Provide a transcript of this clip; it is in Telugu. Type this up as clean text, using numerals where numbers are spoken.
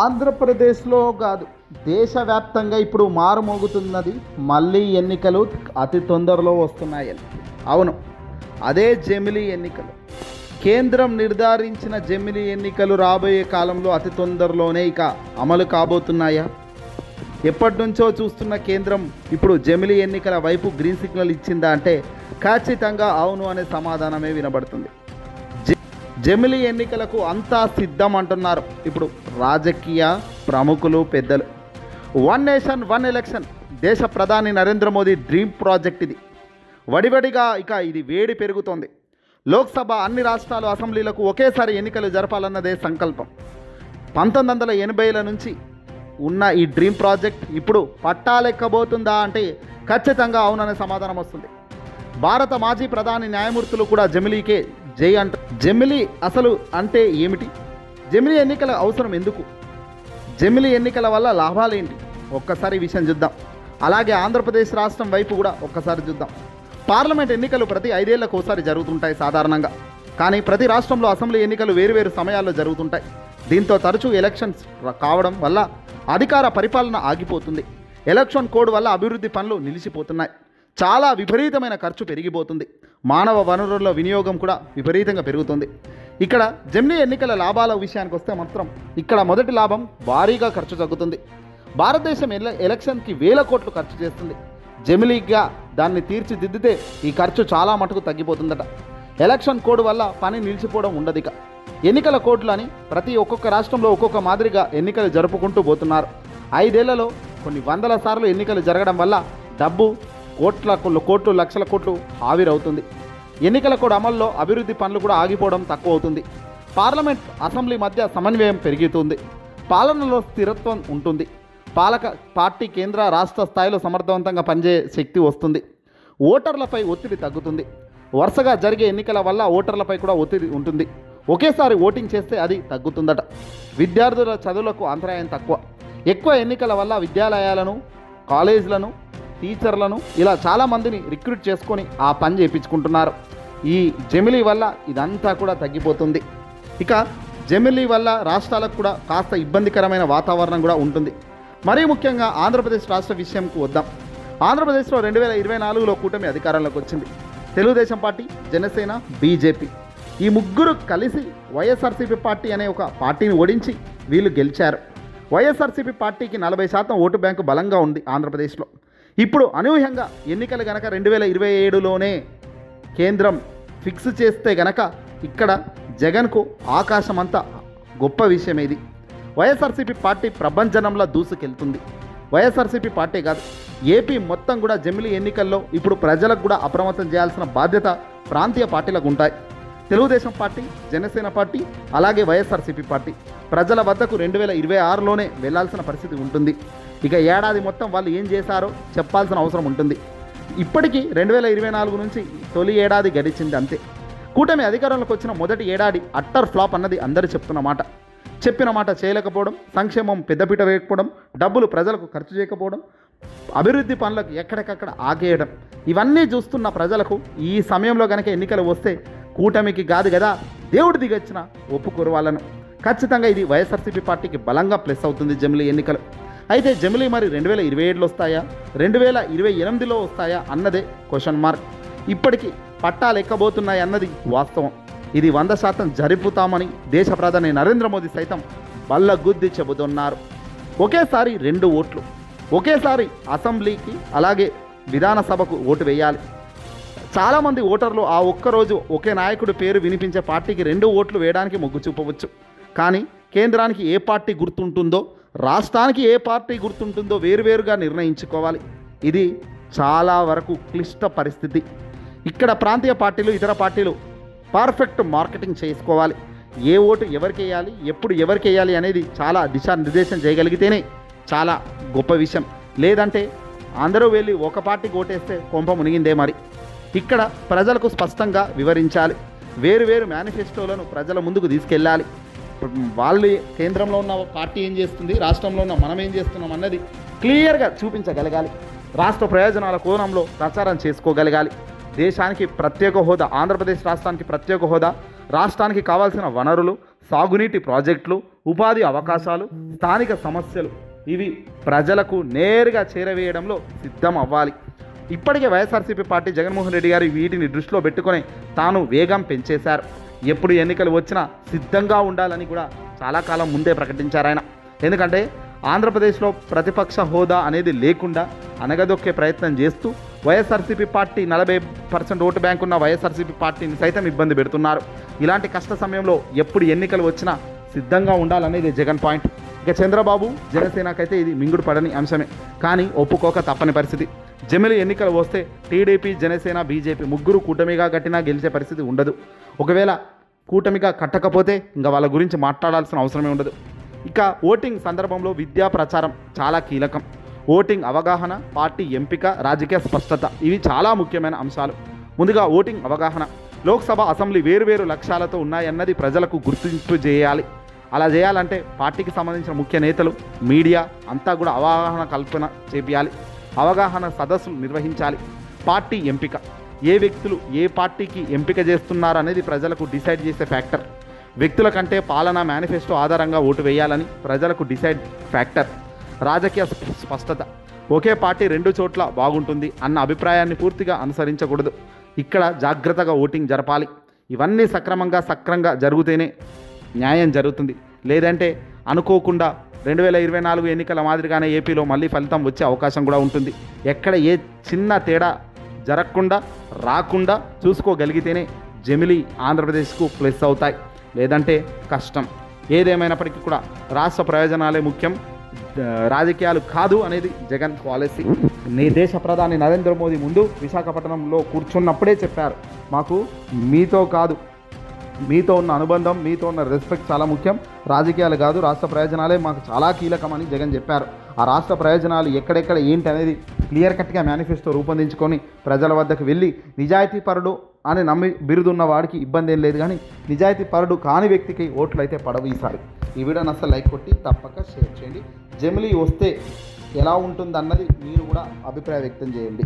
ఆంధ్రప్రదేశ్లో కాదు, దేశవ్యాప్తంగా ఇప్పుడు మారుమోగుతున్నది మళ్ళీ ఎన్నికలు అతి తొందరలో వస్తున్నాయని. అవును, అదే జమిలీ ఎన్నికలు. కేంద్రం నిర్ధారించిన జమిలీ ఎన్నికలు రాబోయే కాలంలో అతి తొందరలోనే ఇక అమలు కాబోతున్నాయా? ఎప్పటి నుంచో చూస్తున్న కేంద్రం ఇప్పుడు జమిలీ ఎన్నికల వైపు గ్రీన్ సిగ్నల్ ఇచ్చిందా అంటే ఖచ్చితంగా అవును అనే సమాధానమే వినబడుతుంది. జమిలీ ఎన్నికలకు అంతా సిద్ధం అంటున్నారు ఇప్పుడు రాజకీయ ప్రముఖులు, పెద్దలు. వన్ నేషన్ వన్ ఎలక్షన్, దేశ ప్రధాని నరేంద్ర మోదీ డ్రీమ్ ప్రాజెక్ట్ ఇది. వడివడిగా ఇక ఇది వేడి పెరుగుతోంది. లోక్సభ, అన్ని రాష్ట్రాలు అసెంబ్లీలకు ఒకేసారి ఎన్నికలు జరపాలన్నదే సంకల్పం. 1980ల నుంచి ఉన్న ఈ డ్రీమ్ ప్రాజెక్ట్ ఇప్పుడు పట్టాలెక్కబోతుందా అంటే ఖచ్చితంగా అవుననే సమాధానం వస్తుంది. భారత మాజీ ప్రధాని న్యాయమూర్తులు కూడా జమిలీకే జై అంట. జమిలీ అసలు అంటే ఏమిటి? జమిలీ ఎన్నికల అవసరం ఎందుకు? జమిలీ ఎన్నికల వల్ల లాభాలేంటి? ఒక్కసారి ఈ విషయం చూద్దాం. అలాగే ఆంధ్రప్రదేశ్ రాష్ట్రం వైపు కూడా ఒక్కసారి చూద్దాం. పార్లమెంట్ ఎన్నికలు ప్రతి 5 ఏళ్లకు ఒకసారి జరుగుతుంటాయి సాధారణంగా. కానీ ప్రతి రాష్ట్రంలో అసెంబ్లీ ఎన్నికలు వేరువేరు సమయాల్లో జరుగుతుంటాయి. దీంతో తరచూ ఎలక్షన్స్ కావడం వల్ల అధికార పరిపాలన ఆగిపోతుంది. ఎలక్షన్ కోడ్ వల్ల అభివృద్ధి పనులు నిలిచిపోతున్నాయి. చాలా విపరీతమైన ఖర్చు పెరిగిపోతుంది. మానవ వనరుల వినియోగం కూడా విపరీతంగా పెరుగుతుంది. ఇక్కడ జమిలీ ఎన్నికల లాభాల విషయానికి వస్తే మాత్రం ఇక్కడ మొదటి లాభం, భారీగా ఖర్చు తగ్గుతుంది. భారతదేశం ఎలక్షన్కి వేల కోట్లు ఖర్చు చేస్తుంది. జమిలీగా దాన్ని తీర్చిదిద్దితే ఈ ఖర్చు చాలా మటుకు తగ్గిపోతుందట. ఎలక్షన్ కోడ్ వల్ల పని నిలిచిపోవడం ఉండదు. ఇక ఎన్నికల కోడ్లు అని ఒక్కొక్క రాష్ట్రంలో ఒక్కొక్క మాదిరిగా ఎన్నికలు జరుపుకుంటూ పోతున్నారు. 5 ఏళ్లలో కొన్ని వందల సార్లు ఎన్నికలు జరగడం వల్ల డబ్బు కోట్లు లక్షల కోట్లు ఆవిరవుతుంది. ఎన్నికల కోడ్ అమల్లో అభివృద్ధి పనులు కూడా ఆగిపోవడం తక్కువ అవుతుంది. పార్లమెంట్, అసెంబ్లీ మధ్య సమన్వయం పెరుగుతుంది. పాలనలో స్థిరత్వం ఉంటుంది. పాలక పార్టీ కేంద్ర రాష్ట్ర స్థాయిలో సమర్థవంతంగా పనిచేసే శక్తి వస్తుంది. ఓటర్లపై ఒత్తిడి తగ్గుతుంది. వరుసగా జరిగే ఎన్నికల వల్ల ఓటర్లపై కూడా ఒత్తిడి ఉంటుంది. ఒకేసారి ఓటింగ్ చేస్తే అది తగ్గుతుందట. విద్యార్థుల చదువులకు అంతరాయం తక్కువ. ఎక్కువ ఎన్నికల వల్ల విద్యాలయాలను, కాలేజీలను, టీచర్లను ఇలా చాలామందిని రిక్రూట్ చేసుకొని ఆ పని చేయించుకుంటున్నారు. ఈ జమిలీ వల్ల ఇదంతా కూడా తగ్గిపోతుంది. ఇక జమిలీ వల్ల రాష్ట్రాలకు కూడా కాస్త ఇబ్బందికరమైన వాతావరణం కూడా ఉంటుంది. మరీ ముఖ్యంగా ఆంధ్రప్రదేశ్ రాష్ట్ర విషయంకు వద్దాం. ఆంధ్రప్రదేశ్లో 2024లో కూటమి అధికారంలోకి వచ్చింది. తెలుగుదేశం పార్టీ, జనసేన, బీజేపీ ఈ ముగ్గురు కలిసి వైఎస్ఆర్సీపీ పార్టీ అనే ఒక పార్టీని ఓడించి వీళ్ళు గెలిచారు. వైఎస్ఆర్సీపీ పార్టీకి 40% ఓటు బ్యాంకు బలంగా ఉంది ఆంధ్రప్రదేశ్లో. ఇప్పుడు అనూహ్యంగా ఎన్నికలు గనక 2027లోనే కేంద్రం ఫిక్స్ చేస్తే గనక ఇక్కడ జగన్కు ఆకాశమంతా గొప్ప విషయం ఇది. వైఎస్ఆర్సీపీ పార్టీ ప్రభంజనంలో దూసుకెళ్తుంది. వైఎస్ఆర్సీపీ పార్టీ కాదు, ఏపీ మొత్తం కూడా జమిలీ ఎన్నికల్లో ఇప్పుడు ప్రజలకు కూడా అప్రమత్తం చేయాల్సిన బాధ్యత ప్రాంతీయ పార్టీలకు ఉంటాయి. తెలుగుదేశం పార్టీ, జనసేన పార్టీ, అలాగే వైఎస్ఆర్సీపీ పార్టీ ప్రజల వద్దకు 2026లోనే వెళ్లాల్సిన పరిస్థితి ఉంటుంది. ఇక ఏడాది మొత్తం వాళ్ళు ఏం చేశారో చెప్పాల్సిన అవసరం ఉంటుంది. ఇప్పటికీ 2024 నుంచి తొలి ఏడాది గడిచింది అంతే. కూటమి అధికారంలోకి వచ్చిన మొదటి ఏడాది అట్టర్ ఫ్లాప్ అన్నది అందరూ చెప్పిన మాట చేయలేకపోవడం, సంక్షేమం పెద్దపీట వేయకపోవడం, డబ్బులు ప్రజలకు ఖర్చు చేయకపోవడం, అభివృద్ధి పనులకు ఎక్కడికక్కడ ఆగేయడం, ఇవన్నీ చూస్తున్న ప్రజలకు ఈ సమయంలో కనుక ఎన్నికలు వస్తే కూటమికి కాదు కదా దేవుడు దిగొచ్చిన ఒప్పుకోరు వాళ్ళను. ఖచ్చితంగా ఇది వైఎస్ఆర్సీపీ పార్టీకి బలంగా ప్లస్ అవుతుంది జమిలీ ఎన్నికలు. అయితే జమిలీ మరి 2027లో వస్తాయా, 2028లో వస్తాయా అన్నదే క్వశ్చన్ మార్క్. ఇప్పటికీ పట్టాలు ఎక్కబోతున్నాయి అన్నది వాస్తవం. ఇది 100% జరుపుతామని దేశ ప్రధాని నరేంద్ర మోదీ సైతం బల్లగుద్ది చెబుతున్నారు. ఒకేసారి 2 ఓట్లు, ఒకేసారి అసెంబ్లీకి అలాగే విధానసభకు ఓటు వేయాలి. చాలామంది ఓటర్లు ఆ ఒక్కరోజు ఒకే నాయకుడి పేరు వినిపించే పార్టీకి 2 ఓట్లు వేయడానికి మొగ్గు చూపవచ్చు. కానీ కేంద్రానికి ఏ పార్టీ గుర్తుంటుందో, రాష్ట్రానికి ఏ పార్టీ గుర్తుంటుందో వేరువేరుగా నిర్ణయించుకోవాలి. ఇది చాలా వరకు క్లిష్ట పరిస్థితి. ఇక్కడ ప్రాంతీయ పార్టీలు, ఇతర పార్టీలు పర్ఫెక్ట్ మార్కెటింగ్ చేసుకోవాలి. ఏ ఓటు ఎవరికి వేయాలి, ఎప్పుడు ఎవరికి వేయాలి అనేది చాలా దిశానిర్దేశం చేయగలిగితేనే చాలా గొప్ప విషయం. లేదంటే అందరూ వెళ్ళి ఒక పార్టీకి ఓటేస్తే కొంప మునిగిందే. మరి ఇక్కడ ప్రజలకు స్పష్టంగా వివరించాలి. వేరు మేనిఫెస్టోలను ప్రజల ముందుకు తీసుకెళ్ళాలి. వాళ్ళు కేంద్రంలో ఉన్న పార్టీ ఏం చేస్తుంది, రాష్ట్రంలో ఉన్న మనం ఏం చేస్తున్నాం అన్నది క్లియర్గా చూపించగలగాలి. రాష్ట్ర ప్రయోజనాల కోణంలో ప్రచారం చేసుకోగలగాలి. దేశానికి ప్రత్యేక హోదా, ఆంధ్రప్రదేశ్ రాష్ట్రానికి ప్రత్యేక హోదా, రాష్ట్రానికి కావాల్సిన వనరులు, సాగునీటి ప్రాజెక్టులు, ఉపాధి అవకాశాలు, స్థానిక సమస్యలు ఇవి ప్రజలకు నేరుగా చేరవేయడంలో సిద్ధం అవ్వాలి. ఇప్పటికే వైఎస్ఆర్సీపీ పార్టీ జగన్మోహన్ రెడ్డి గారు వీటిని దృష్టిలో పెట్టుకొని తాను వేగం పెంచేశారు. ఎప్పుడు ఎన్నికలు వచ్చినా సిద్ధంగా ఉండాలని కూడా చాలా కాలం ముందే ప్రకటించారు ఆయన. ఎందుకంటే ఆంధ్రప్రదేశ్లో ప్రతిపక్ష హోదా అనేది లేకుండా అనగదొక్కే ప్రయత్నం చేస్తూ వైఎస్ఆర్సీపీ పార్టీ 40% ఓటు బ్యాంక్ ఉన్న వైఎస్ఆర్సీపీ పార్టీని సైతం ఇబ్బంది పెడుతున్నారు. ఇలాంటి కష్ట సమయంలో ఎప్పుడు ఎన్నికలు వచ్చినా సిద్ధంగా ఉండాలనేది జగన్ పాయింట్. ఇక చంద్రబాబు జనసేనకైతే ఇది మింగుడు పడని అంశమే, కానీ ఒప్పుకోక తప్పని పరిస్థితి. జమిలి ఎన్నికలు వస్తే టీడీపీ, జనసేన, బీజేపీ ముగ్గురు కూటమిగా గట్టినా గెలిచే పరిస్థితి ఉండదు. ఒకవేళ కూటమిగా కట్టకపోతే ఇంకా వాళ్ళ గురించి మాట్లాడాల్సిన అవసరమే ఉండదు. ఇక ఓటింగ్ సందర్భంలో విద్యా ప్రచారం చాలా కీలకం. ఓటింగ్ అవగాహన, పార్టీ ఎంపిక, రాజకీయ స్పష్టత ఇవి చాలా ముఖ్యమైన అంశాలు. ముందుగా ఓటింగ్ అవగాహన. లోక్సభ, అసెంబ్లీ వేరువేరు లక్ష్యాలతో ఉన్నాయన్నది ప్రజలకు గుర్తింపు చేయాలి. అలా చేయాలంటే పార్టీకి సంబంధించిన ముఖ్య నేతలు, మీడియా అంతా కూడా అవగాహన కల్పన చేయాలి. అవగాహన సదస్సులు నిర్వహించాలి. పార్టీ ఎంపిక. ఏ వ్యక్తులు ఏ పార్టీకి ఎంపిక చేస్తున్నారు అనేది ప్రజలకు డిసైడ్ చేసే ఫ్యాక్టర్. వ్యక్తుల కంటే పాలనా మేనిఫెస్టో ఆధారంగా ఓటు వేయాలని ప్రజలకు డిసైడ్ ఫ్యాక్టర్. రాజకీయ స్పష్టత. ఒకే పార్టీ 2 చోట్ల బాగుంటుంది అన్న అభిప్రాయాన్ని పూర్తిగా అనుసరించకూడదు. ఇక్కడ జాగ్రత్తగా ఓటింగ్ జరపాలి. ఇవన్నీ సక్రమంగా జరిగితేనే న్యాయం జరుగుతుంది. లేదంటే అనుకోకుండా 2024 ఎన్నికల మాదిరిగానే ఏపీలో మళ్ళీ ఫలితం వచ్చే అవకాశం కూడా ఉంటుంది. ఎక్కడ ఏ చిన్న తేడా జరగకుండా రాకుండా చూసుకోగలిగితేనే జమిలి ఆంధ్రప్రదేశ్కు ప్లస్ అవుతాయి, లేదంటే కష్టం. ఏదేమైనప్పటికీ కూడా రాష్ట్ర ప్రయోజనాలే ముఖ్యం, రాజకీయాలు కాదు అనేది జగన్ పాలసీ. దేశ ప్రధాని నరేంద్ర మోదీ ముందు విశాఖపట్నంలో కూర్చున్నప్పుడే చెప్పారు, మాకు మీతో కాదు, మీతో ఉన్న అనుబంధం, మీతో ఉన్న రెస్పెక్ట్ చాలా ముఖ్యం, రాజకీయాలు కాదు, రాష్ట్ర ప్రయోజనాలే మాకు చాలా కీలకమని జగన్ చెప్పారు. ఆ రాష్ట్ర ప్రయోజనాలు ఎక్కడెక్కడ ఏంటి అనేది క్లియర్ కట్గా మేనిఫెస్టో రూపొందించుకొని ప్రజల వద్దకు వెళ్ళి నిజాయితీపరుడు అని నమ్మి బిరుదున్న వాడికి ఇబ్బంది ఏం లేదు, కానీ నిజాయితీపరుడు కాని వ్యక్తికి ఓట్లు అయితే పడవు ఈసారి. ఈ వీడియోని అసలు లైక్ కొట్టి తప్పక షేర్ చేయండి. జమిలి వస్తే ఎలా ఉంటుందన్నది మీరు కూడా అభిప్రాయం వ్యక్తం చేయండి.